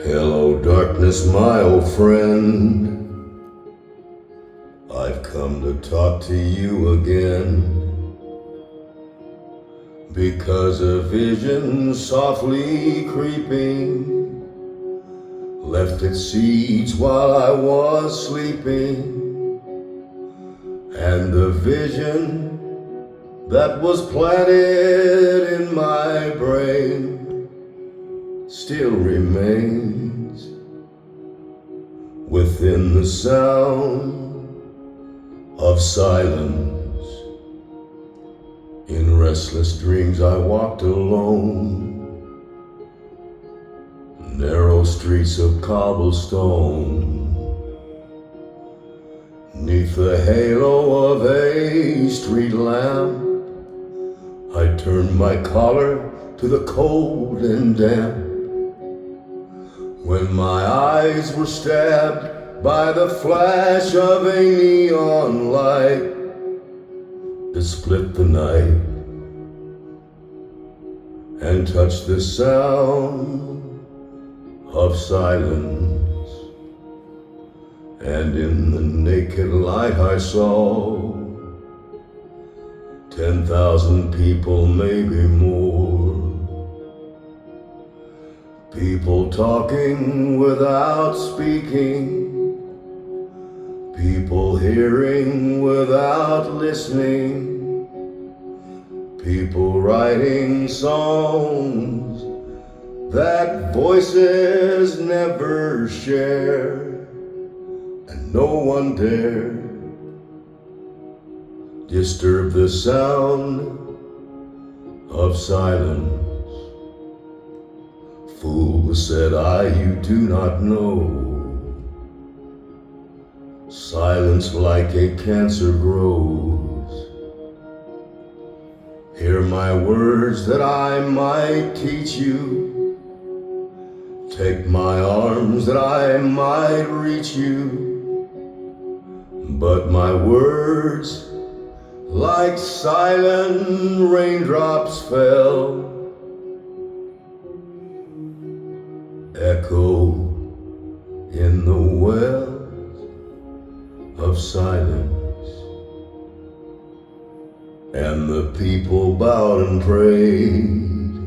Hello, darkness, my old friend. I've come to talk to you again, because a vision softly creeping left its seeds while I was sleeping, and the vision that was planted in my brain still remains within the sound of silence. In restless dreams I walked alone, narrow streets of cobblestone. 'Neath the halo of a street lamp, I turned my collar to the cold and damp, when my eyes were stabbed by the flash of a neon light that split the night and touched the sound of silence. And in the naked light I saw 10,000 people, maybe more. People talking without speaking, people hearing without listening, people writing songs that voices never share, and no one dared disturb the sound of silence. Fool, said I, you do not know. Silence like a cancer grows. Hear my words that I might teach you. Take my arms that I might reach you. But my words, like silent raindrops, fell, echo in the wells of silence. And the people bowed and prayed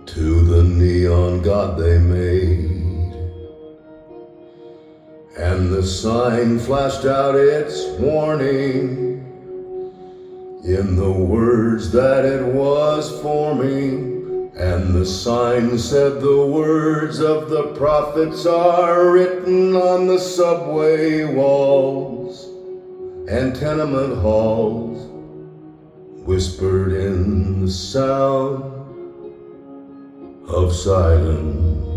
to the neon god they made, and the sign flashed out its warning in the words that it was forming. And the sign said the words of the prophets are written on the subway walls and tenement halls, whispered in the sound of silence.